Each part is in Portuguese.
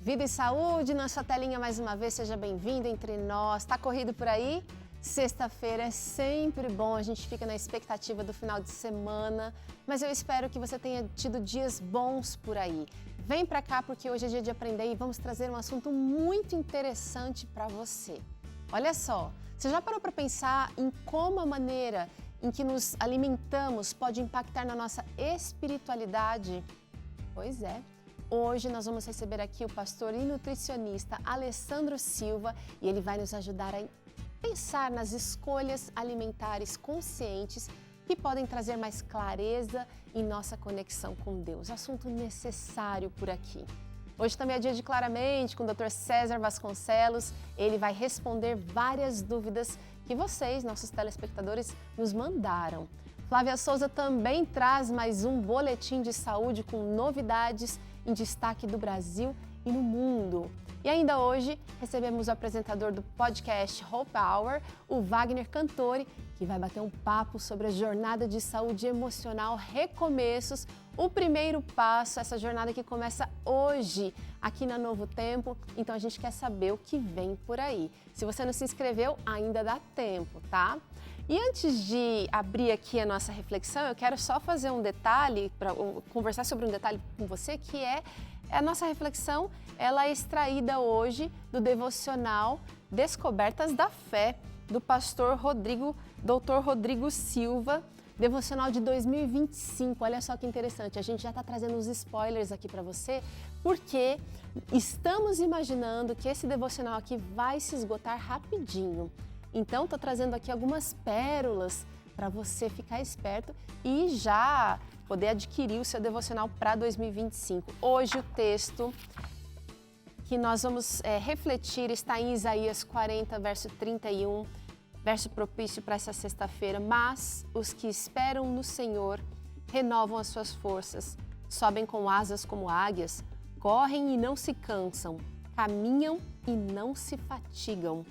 Vida e saúde, nossa telinha mais uma vez, seja bem-vindo entre nós. Tá corrido por aí? Sexta-feira é sempre bom, a gente fica na expectativa do final de semana, mas eu espero que você tenha tido dias bons por aí. Vem pra cá porque hoje é dia de aprender e vamos trazer um assunto muito interessante para você. Olha só, você já parou para pensar em como a maneira em que nos alimentamos pode impactar na nossa espiritualidade? Pois é. Hoje nós vamos receber aqui o pastor e nutricionista Alessandro Silva e ele vai nos ajudar a pensar nas escolhas alimentares conscientes que podem trazer mais clareza em nossa conexão com Deus. Assunto necessário por aqui. Hoje também é dia de Claramente com o Dr. César Vasconcelos. Ele vai responder várias dúvidas que vocês, nossos telespectadores, nos mandaram. Flávia Souza também traz mais um boletim de saúde com novidades em destaque do Brasil e no mundo. E ainda hoje recebemos o apresentador do podcast Hope Hour, o Wagner Cantori, que vai bater um papo sobre a jornada de saúde emocional Recomeços, o primeiro passo, essa jornada que começa hoje aqui na Novo Tempo. Então a gente quer saber o que vem por aí. Se você não se inscreveu, ainda dá tempo, tá? E antes de abrir aqui a nossa reflexão, eu quero só fazer um detalhe, conversar sobre um detalhe com você, que é a nossa reflexão, ela é extraída hoje do devocional Descobertas da Fé, do pastor Dr. Rodrigo Silva, devocional de 2025. Olha só que interessante, a gente já está trazendo uns spoilers aqui para você, porque estamos imaginando que esse devocional aqui vai se esgotar rapidinho. Então, estou trazendo aqui algumas pérolas para você ficar esperto e já poder adquirir o seu devocional para 2025. Hoje o texto que nós vamos refletir está em Isaías 40, verso 31, verso propício para essa sexta-feira. Mas os que esperam no Senhor renovam as suas forças, sobem com asas como águias, correm e não se cansam, caminham e não se fatigam.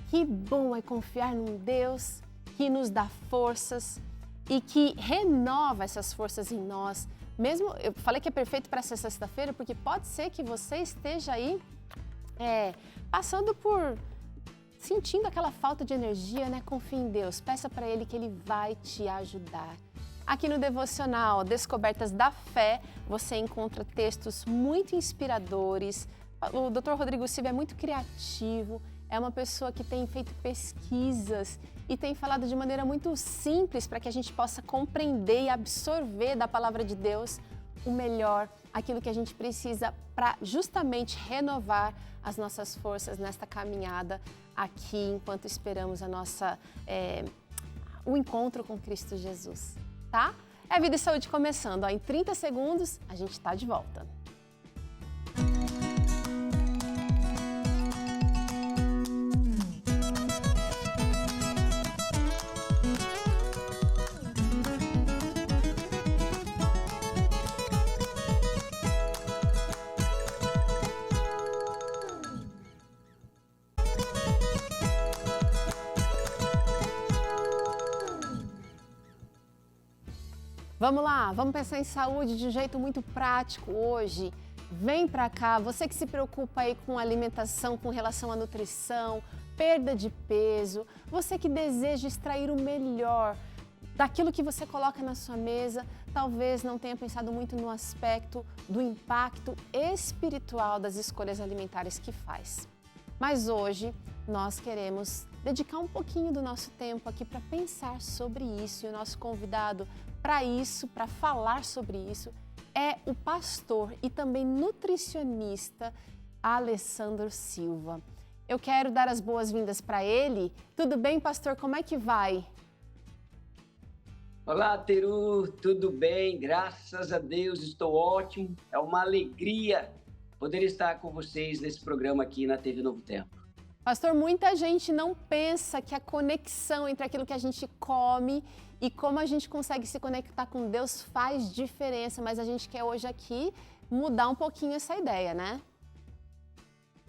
Que bom é confiar num Deus que nos dá forças e que renova essas forças em nós. Mesmo, eu falei que é perfeito para essa sexta-feira, porque pode ser que você esteja aí passando por, sentindo aquela falta de energia, né? Confie em Deus, peça para Ele que Ele vai te ajudar. Aqui no Devocional Descobertas da Fé, você encontra textos muito inspiradores. O Dr. Rodrigo Silva é muito criativo, é uma pessoa que tem feito pesquisas e tem falado de maneira muito simples para que a gente possa compreender e absorver da palavra de Deus o melhor, aquilo que a gente precisa para justamente renovar as nossas forças nesta caminhada aqui, enquanto esperamos o encontro com Cristo Jesus, tá? É Vida e Saúde começando, ó, em 30 segundos a gente está de volta. Vamos lá, vamos pensar em saúde de um jeito muito prático hoje. Vem pra cá, você que se preocupa aí com alimentação, com relação à nutrição, perda de peso, você que deseja extrair o melhor daquilo que você coloca na sua mesa, talvez não tenha pensado muito no aspecto do impacto espiritual das escolhas alimentares que faz. Mas hoje nós queremos dedicar um pouquinho do nosso tempo aqui para pensar sobre isso e o nosso convidado para isso, para falar sobre isso, é o pastor e também nutricionista Alessandro Silva. Eu quero dar as boas-vindas para ele. Tudo bem, pastor? Como é que vai? Olá, Teru, tudo bem? Graças a Deus, estou ótimo. É uma alegria poder estar com vocês nesse programa aqui na TV Novo Tempo. Pastor, muita gente não pensa que a conexão entre aquilo que a gente come e como a gente consegue se conectar com Deus faz diferença, mas a gente quer hoje aqui mudar um pouquinho essa ideia, né?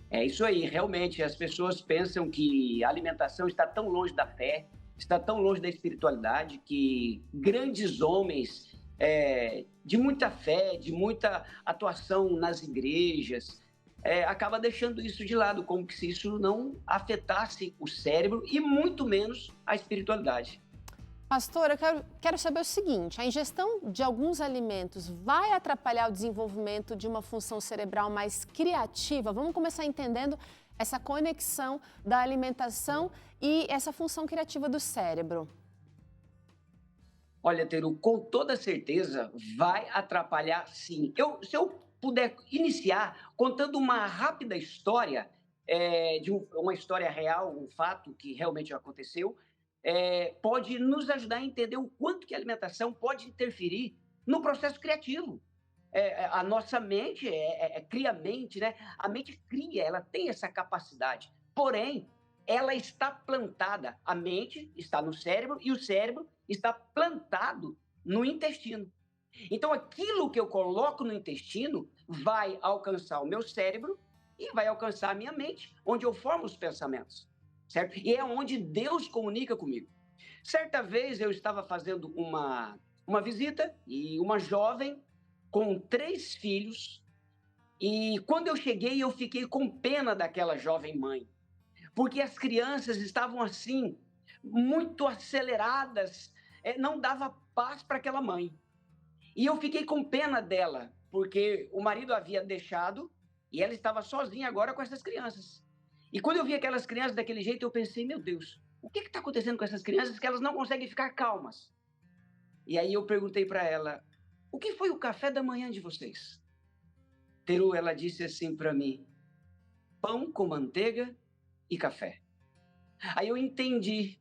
É isso aí, realmente as pessoas pensam que a alimentação está tão longe da fé, está tão longe da espiritualidade, que grandes homens de muita fé, de muita atuação nas igrejas, acaba deixando isso de lado, como que se isso não afetasse o cérebro e muito menos a espiritualidade. Pastor, eu quero saber o seguinte: a ingestão de alguns alimentos vai atrapalhar o desenvolvimento de uma função cerebral mais criativa? Vamos começar entendendo essa conexão da alimentação e essa função criativa do cérebro. Olha, Teru, com toda certeza vai atrapalhar sim. Se eu puder iniciar contando uma rápida história, uma história real, um fato que realmente aconteceu, pode nos ajudar a entender o quanto que a alimentação pode interferir no processo criativo. A nossa mente cria mente, né? A mente cria, ela tem essa capacidade. Porém, ela está plantada. A mente está no cérebro e o cérebro está plantado no intestino. Então, aquilo que eu coloco no intestino vai alcançar o meu cérebro e vai alcançar a minha mente, onde eu formo os pensamentos, certo? E é onde Deus comunica comigo. Certa vez eu estava fazendo uma visita e uma jovem com 3 filhos, e quando eu cheguei, eu fiquei com pena daquela jovem mãe, porque as crianças estavam assim, muito aceleradas, não dava paz para aquela mãe. E eu fiquei com pena dela, porque o marido havia deixado e ela estava sozinha agora com essas crianças. E quando eu vi aquelas crianças daquele jeito, eu pensei, meu Deus, o que está acontecendo com essas crianças que elas não conseguem ficar calmas? E aí eu perguntei para ela, o que foi o café da manhã de vocês? Teru, ela disse assim para mim, pão com manteiga e café. Aí eu entendi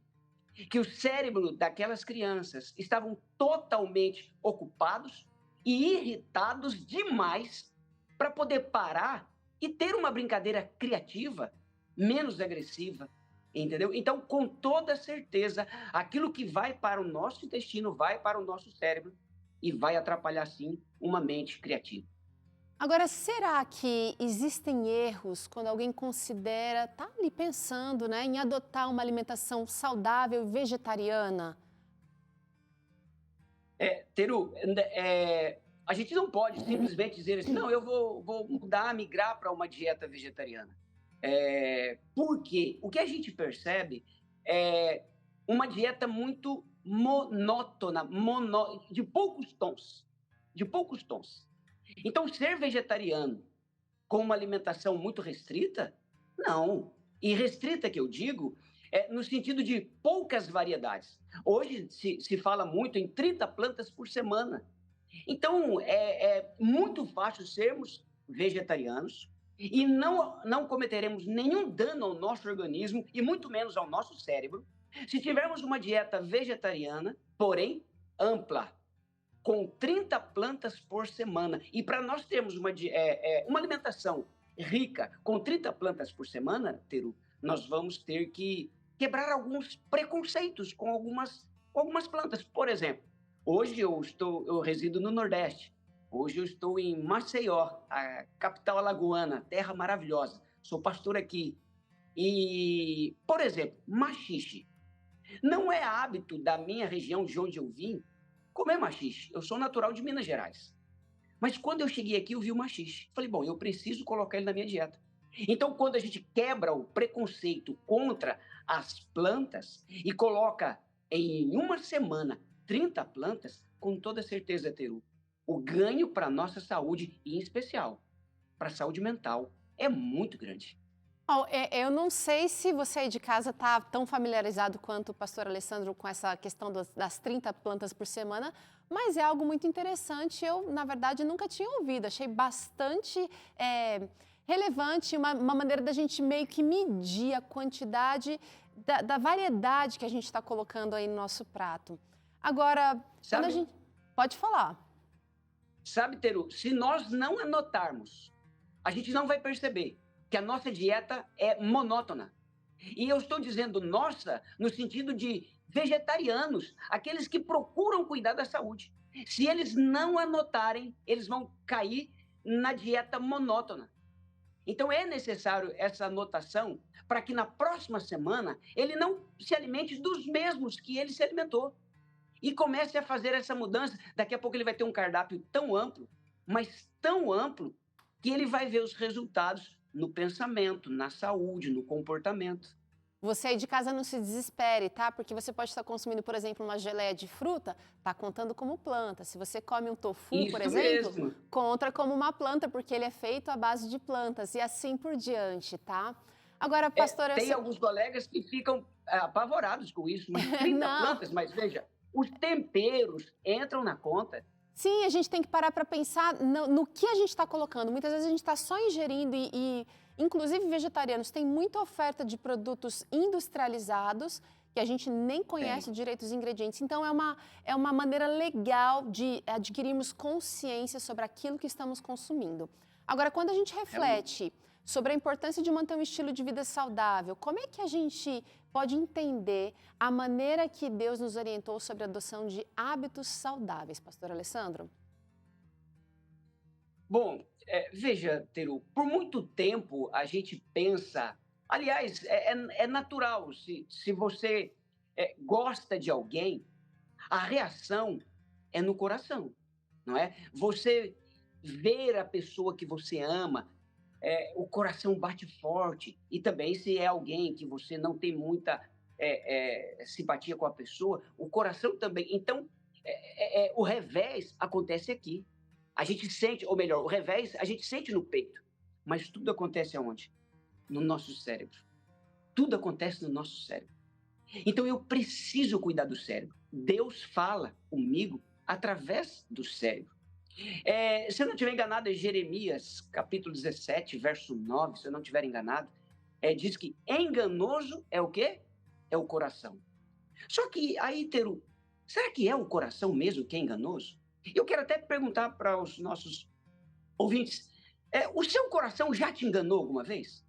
que o cérebro daquelas crianças estavam totalmente ocupados e irritados demais para poder parar e ter uma brincadeira criativa, menos agressiva, entendeu? Então, com toda certeza, aquilo que vai para o nosso intestino vai para o nosso cérebro e vai atrapalhar, sim, uma mente criativa. Agora, será que existem erros quando alguém considera, tá ali pensando, né, em adotar uma alimentação saudável e vegetariana? Teru, a gente não pode simplesmente dizer assim, não, eu vou mudar, migrar para uma dieta vegetariana. Porque o que a gente percebe é uma dieta muito monótona, de poucos tons, de poucos tons. Então, ser vegetariano com uma alimentação muito restrita? Não. E restrita, que eu digo, no sentido de poucas variedades. Hoje se fala muito em 30 plantas por semana. Então, é muito fácil sermos vegetarianos e não cometeremos nenhum dano ao nosso organismo e muito menos ao nosso cérebro se tivermos uma dieta vegetariana, porém ampla, com 30 plantas por semana. E para nós termos uma alimentação rica com 30 plantas por semana, Teru, nós vamos ter que quebrar alguns preconceitos com algumas plantas. Por exemplo, hoje eu resido no Nordeste. Hoje eu estou em Maceió, a capital alagoana, terra maravilhosa. Sou pastor aqui. E, por exemplo, maxixe. Não é hábito da minha região, de onde eu vim, comer maxixe. Eu sou natural de Minas Gerais. Mas quando eu cheguei aqui, eu vi o maxixe. Falei, bom, eu preciso colocar ele na minha dieta. Então, quando a gente quebra o preconceito contra as plantas e coloca em uma semana 30 plantas, com toda certeza, Teru, o ganho para a nossa saúde, e em especial para a saúde mental, é muito grande. Eu não sei se você aí de casa está tão familiarizado quanto o pastor Alessandro com essa questão das 30 plantas por semana, mas é algo muito interessante. Eu, na verdade, nunca tinha ouvido. Achei bastante relevante, uma maneira da gente meio que medir a quantidade da variedade que a gente está colocando aí no nosso prato. Agora, quando a Sabe, gente... Pode falar. sabe, Teru, se nós não anotarmos, a gente não vai perceber que a nossa dieta é monótona. E eu estou dizendo nossa no sentido de vegetarianos, aqueles que procuram cuidar da saúde. Se eles não anotarem, eles vão cair na dieta monótona. Então é necessário essa anotação para que na próxima semana ele não se alimente dos mesmos que ele se alimentou. E comece a fazer essa mudança. Daqui a pouco ele vai ter um cardápio tão amplo, mas tão amplo, que ele vai ver os resultados no pensamento, na saúde, no comportamento. Você aí de casa não se desespere, tá? Porque você pode estar consumindo, por exemplo, uma geleia de fruta, tá contando como planta. Se você come um tofu, por Isso exemplo, mesmo. conta como uma planta, porque ele é feito à base de plantas e assim por diante, tá? Agora, pastora, Tem alguns colegas que ficam apavorados com isso, mas 30 não. plantas, mas veja, os temperos entram na conta. Sim, a gente tem que parar para pensar no que a gente está colocando. Muitas vezes a gente está só ingerindo inclusive vegetarianos, tem muita oferta de produtos industrializados que a gente nem conhece Tem. direito os ingredientes. Então é uma maneira legal de adquirirmos consciência sobre aquilo que estamos consumindo. Agora, quando a gente reflete sobre a importância de manter um estilo de vida saudável, como é que a gente pode entender a maneira que Deus nos orientou sobre a adoção de hábitos saudáveis, pastor Alessandro? Bom, veja, Teru, por muito tempo a gente pensa. Aliás, é natural, se você gosta de alguém, a reação é no coração, não é? Você ver a pessoa que você ama, o coração bate forte. E também, se é alguém que você não tem muita simpatia com a pessoa, o coração também. Então, o revés acontece aqui. A gente sente, ou melhor, o revés a gente sente no peito. Mas tudo acontece aonde? No nosso cérebro. Tudo acontece no nosso cérebro. Então eu preciso cuidar do cérebro. Deus fala comigo através do cérebro. Se eu não estiver enganado, é Jeremias, capítulo 17, verso 9, se eu não estiver enganado, diz que enganoso é o quê? É o coração. Só que aí, Teru, será que é o coração mesmo que é enganoso? Eu quero até perguntar para os nossos ouvintes, o seu coração já te enganou alguma vez?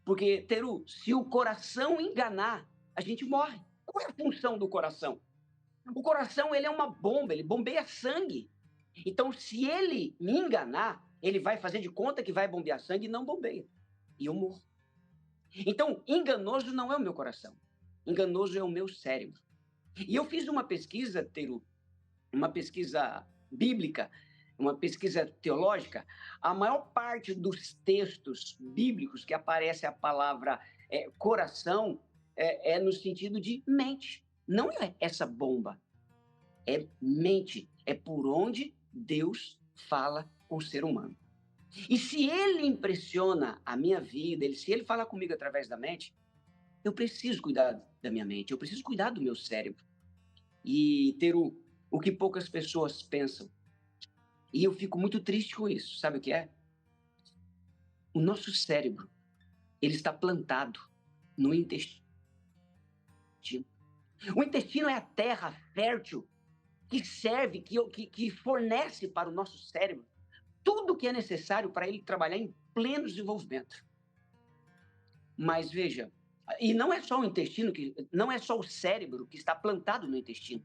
Porque, Teru, se o coração enganar, a gente morre. Qual é a função do coração? O coração, ele é uma bomba, ele bombeia sangue. Então, se ele me enganar, ele vai fazer de conta que vai bombear sangue e não bombeia. E eu morro. Então, enganoso não é o meu coração. Enganoso é o meu cérebro. E eu fiz uma pesquisa, Teru, uma pesquisa bíblica, uma pesquisa teológica. A maior parte dos textos bíblicos que aparece a palavra coração é no sentido de mente. Não é essa bomba. É mente. É por onde Deus fala com o ser humano. E se ele impressiona a minha vida, se ele fala comigo através da mente, eu preciso cuidar da minha mente, eu preciso cuidar do meu cérebro. E ter o que poucas pessoas pensam. E eu fico muito triste com isso. Sabe o que é? O nosso cérebro, ele está plantado no intestino. O intestino é a terra fértil que serve, que fornece para o nosso cérebro tudo o que é necessário para ele trabalhar em pleno desenvolvimento. Mas veja, e não é só o intestino, não é só o cérebro que está plantado no intestino.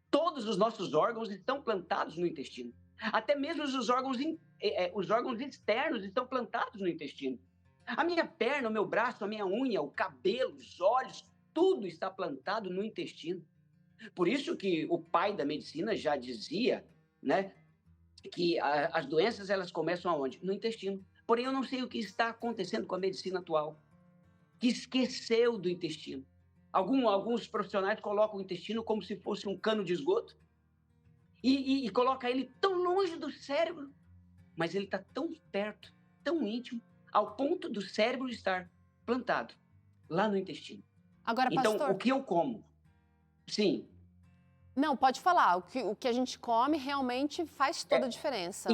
Todos os nossos órgãos estão plantados no intestino. Até mesmo os órgãos externos estão plantados no intestino. A minha perna, o meu braço, a minha unha, o cabelo, os olhos, tudo está plantado no intestino. Por isso que o pai da medicina já dizia, né, que as doenças elas começam aonde? No intestino. Porém, eu não sei o que está acontecendo com a medicina atual, que esqueceu do intestino. Alguns profissionais colocam o intestino como se fosse um cano de esgoto e coloca ele tão longe do cérebro, mas ele está tão perto, tão íntimo, ao ponto do cérebro estar plantado lá no intestino. Agora, Então, pastor... o que eu como? Sim. Não, pode falar. O que a gente come realmente faz toda a diferença.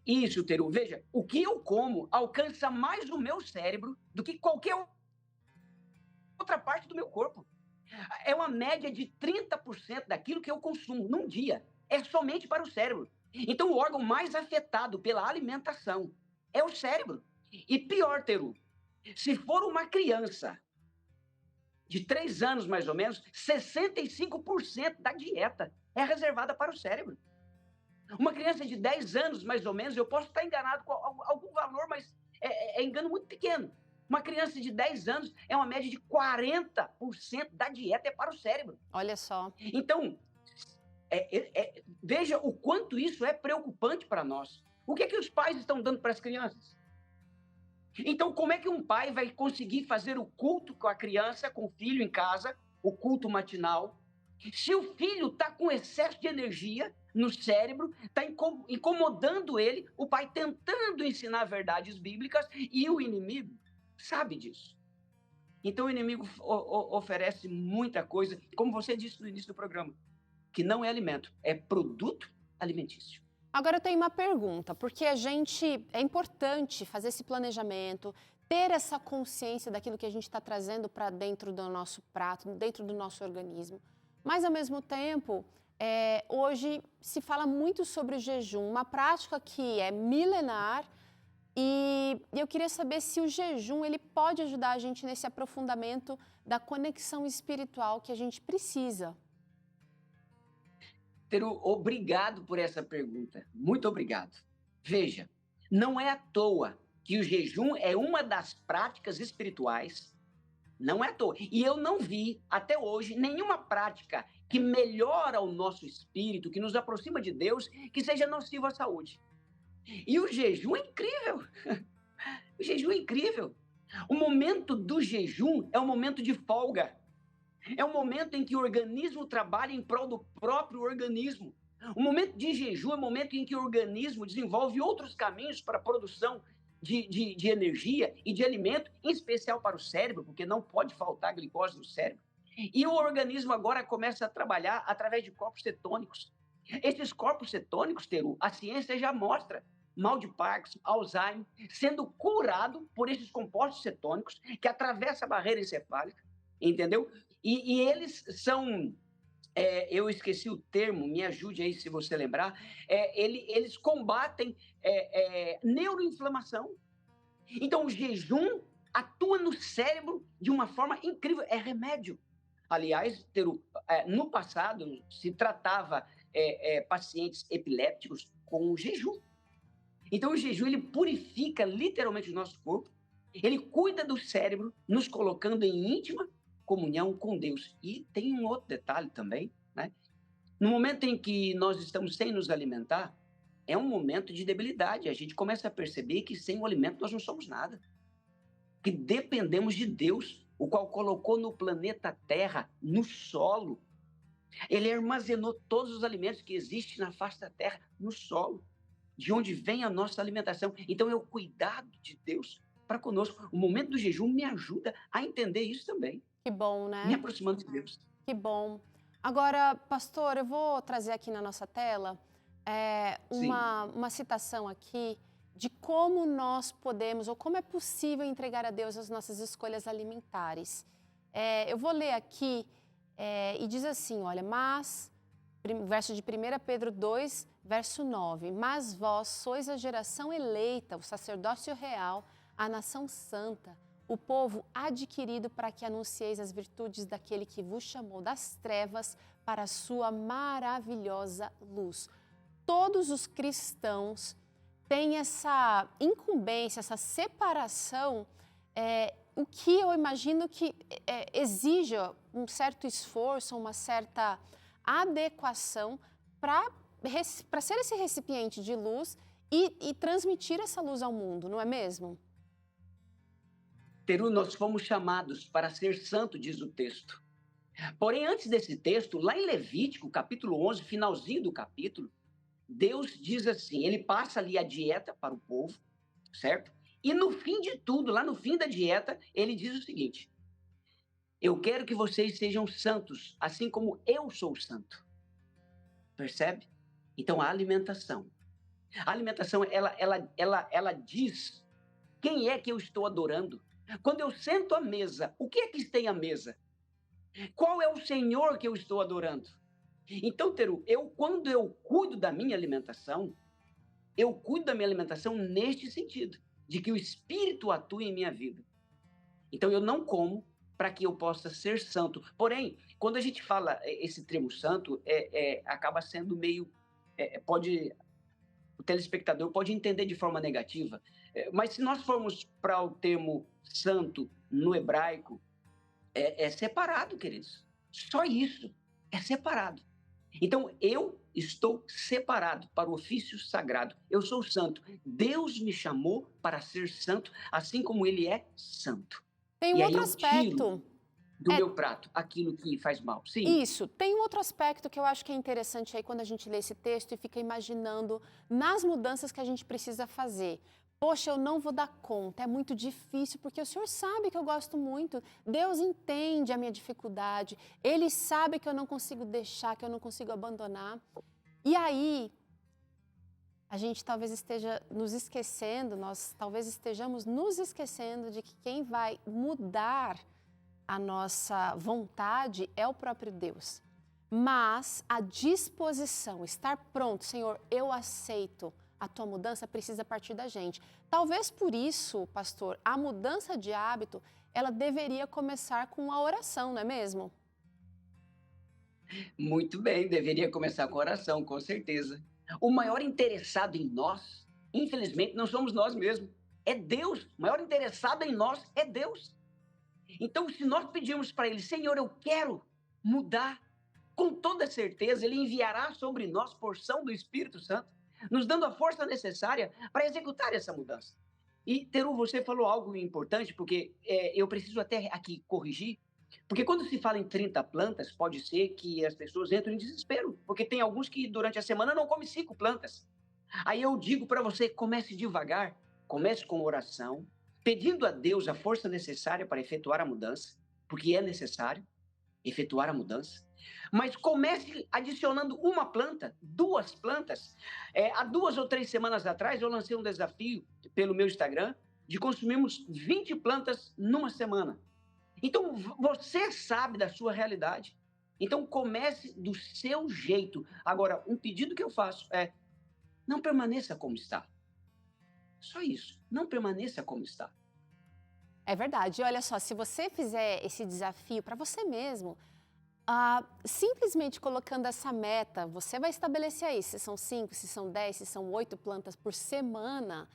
Isso, Teru. Veja, o que eu como alcança mais o meu cérebro do que qualquer outra parte do meu corpo. É uma média de 30% daquilo que eu consumo num dia. É somente para o cérebro. Então, o órgão mais afetado pela alimentação é o cérebro. E pior, Teru, se for uma criança de 3 anos, mais ou menos, 65% da dieta é reservada para o cérebro. Uma criança de 10 anos, mais ou menos, eu posso estar enganado com algum valor, mas é engano muito pequeno. Uma criança de 10 anos é uma média de 40% da dieta é para o cérebro. Olha só. Então, veja o quanto isso é preocupante para nós. O que é que os pais estão dando para as crianças? Então, como é que um pai vai conseguir fazer o culto com a criança, com o filho em casa, o culto matinal, se o filho está com excesso de energia no cérebro, está incomodando ele, o pai tentando ensinar verdades bíblicas e o inimigo sabe disso. Então, o inimigo oferece muita coisa, como você disse no início do programa, que não é alimento, é produto alimentício. Agora eu tenho uma pergunta, porque é importante fazer esse planejamento, ter essa consciência daquilo que a gente está trazendo para dentro do nosso prato, dentro do nosso organismo. Mas, ao mesmo tempo, hoje se fala muito sobre o jejum, uma prática que é milenar, e eu queria saber se o jejum ele pode ajudar a gente nesse aprofundamento da conexão espiritual que a gente precisa. Teru, obrigado por essa pergunta. Muito obrigado. Veja, não é à toa que o jejum é uma das práticas espirituais. Não é à toa. E eu não vi, até hoje, nenhuma prática que melhora o nosso espírito, que nos aproxima de Deus, que seja nociva à saúde. E o jejum é incrível. O jejum é incrível. O momento do jejum é um momento de folga. É um momento em que o organismo trabalha em prol do próprio organismo. O momento de jejum é um momento em que o organismo desenvolve outros caminhos para a produção de energia e de alimento, em especial para o cérebro, porque não pode faltar glicose no cérebro. E o organismo agora começa a trabalhar através de corpos cetônicos. Esses corpos cetônicos, Teru, a ciência já mostra mal de Parkinson, Alzheimer, sendo curado por esses compostos cetônicos que atravessam a barreira encefálica, entendeu? E eles são, eu esqueci o termo, me ajude aí se você lembrar, eles combatem neuroinflamação. Então, o jejum atua no cérebro de uma forma incrível, é remédio. Aliás, no passado, se tratava pacientes epilépticos com o jejum. Então, o jejum, ele purifica literalmente o nosso corpo, ele cuida do cérebro, nos colocando em íntima comunhão com Deus. E tem um outro detalhe também, né? No momento em que nós estamos sem nos alimentar, é um momento de debilidade. A gente começa a perceber que sem o alimento nós não somos nada. Que dependemos de Deus, o qual colocou no planeta Terra, no solo. Ele armazenou todos os alimentos que existem na face da Terra, no solo. De onde vem a nossa alimentação. Então, é o cuidado de Deus para conosco. O momento do jejum me ajuda a entender isso também. Que bom, Me né? aproximando de Deus. Que bom. Agora, pastor, eu vou trazer aqui na nossa tela uma citação aqui de como nós podemos, ou como é possível entregar a Deus as nossas escolhas alimentares. Eu vou ler aqui e diz assim, olha, verso de 1 Pedro 2, verso 9, mas vós sois a geração eleita, o sacerdócio real, a nação santa, o povo adquirido para que anuncieis as virtudes daquele que vos chamou das trevas para a sua maravilhosa luz. Todos os cristãos têm essa incumbência, essa separação, o que eu imagino que exige um certo esforço, uma certa adequação para ser esse recipiente de luz e transmitir essa luz ao mundo, não é mesmo? Teru, nós fomos chamados para ser santo, diz o texto. Porém, antes desse texto, lá em Levítico, capítulo 11, finalzinho do capítulo, Deus diz assim, ele passa ali a dieta para o povo, certo? E no fim de tudo, lá no fim da dieta, ele diz o seguinte, eu quero que vocês sejam santos, assim como eu sou santo. Percebe? Então, a alimentação, ela diz quem é que eu estou adorando. Quando eu sento à mesa, o que é que tem à mesa? Qual é o Senhor que eu estou adorando? Então, Teru, quando eu cuido da minha alimentação, eu cuido da minha alimentação neste sentido, de que o Espírito atue em minha vida. Então, eu não como para que eu possa ser santo. Porém, quando a gente fala esse termo santo, acaba sendo meio... o telespectador pode entender de forma negativa. Mas se nós formos para o termo santo no hebraico, é separado, queridos. Só isso, é separado. Então, eu estou separado para o ofício sagrado. Eu sou santo. Deus me chamou para ser santo, assim como ele é santo. Tem um E aí outro eu tiro aspecto. do É meu prato aquilo que faz mal. Sim, isso. Tem um outro aspecto que eu acho que é interessante aí quando a gente lê esse texto e fica imaginando nas mudanças que a gente precisa fazer. Poxa, eu não vou dar conta, é muito difícil, porque o Senhor sabe que eu gosto muito. Deus entende a minha dificuldade. Ele sabe que eu não consigo deixar, que eu não consigo abandonar. E aí, a gente talvez esteja nos esquecendo, nós talvez estejamos nos esquecendo de que quem vai mudar a nossa vontade é o próprio Deus. Mas a disposição, estar pronto, Senhor, eu aceito a tua mudança, precisa partir da gente. Talvez por isso, pastor, a mudança de hábito, ela deveria começar com a oração, não é mesmo? muito bem, deveria começar com oração, com certeza. O maior interessado em nós, infelizmente, não somos nós mesmos. É Deus. O maior interessado em nós é Deus. Então, se nós pedirmos para Ele, Senhor, eu quero mudar, com toda certeza, Ele enviará sobre nós porção do Espírito Santo, nos dando a força necessária para executar essa mudança. E, Teru, você falou algo importante, porque eu preciso até aqui corrigir, porque quando se fala em 30 plantas, pode ser que as pessoas entrem em desespero, porque tem alguns que durante a semana não comem 5 plantas. Aí eu digo para você, comece devagar, comece com oração, pedindo a Deus a força necessária para efetuar a mudança, porque é necessário efetuar a mudança. Mas comece adicionando uma planta, 2 plantas. Há 2 ou 3 semanas atrás, eu lancei um desafio pelo meu Instagram de consumirmos 20 plantas numa semana. Então, você sabe da sua realidade. Então, comece do seu jeito. Agora, um pedido que eu faço é: não permaneça como está. Só isso. Não permaneça como está. É verdade. E olha só, se você fizer esse desafio para você mesmo, simplesmente colocando essa meta, você vai estabelecer aí se são 5, se são 10, se são 8 plantas por semana,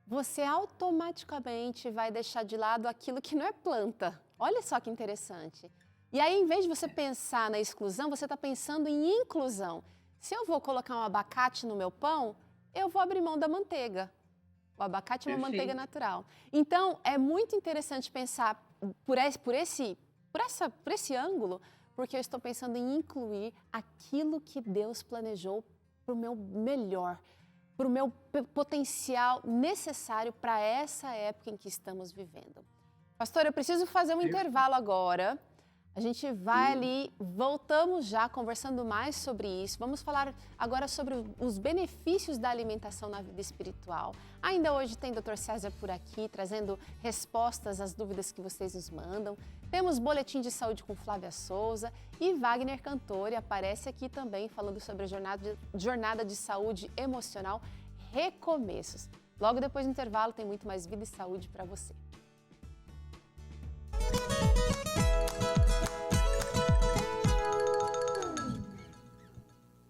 você automaticamente vai deixar de lado aquilo que não é planta. Olha só que interessante. E aí, em vez de você pensar na exclusão, você está pensando em inclusão. Se eu vou colocar um abacate no meu pão, eu vou abrir mão da manteiga. O abacate é uma manteiga Perfeito. natural. Então, é muito interessante pensar por esse ângulo, porque eu estou pensando em incluir aquilo que Deus planejou para o meu melhor, para o meu potencial necessário para essa época em que estamos vivendo. Pastor, eu preciso fazer um Perfeito. intervalo agora. A gente vai Hum. ali, voltamos já conversando mais sobre isso. Vamos falar agora sobre os benefícios da alimentação na vida espiritual. Ainda hoje tem Dr. César por aqui, trazendo respostas às dúvidas que vocês nos mandam. Temos Boletim de Saúde com Flávia Souza e Wagner Cantori aparece aqui também falando sobre a jornada de saúde emocional Recomeços. Logo depois do intervalo tem muito mais vida e saúde para você.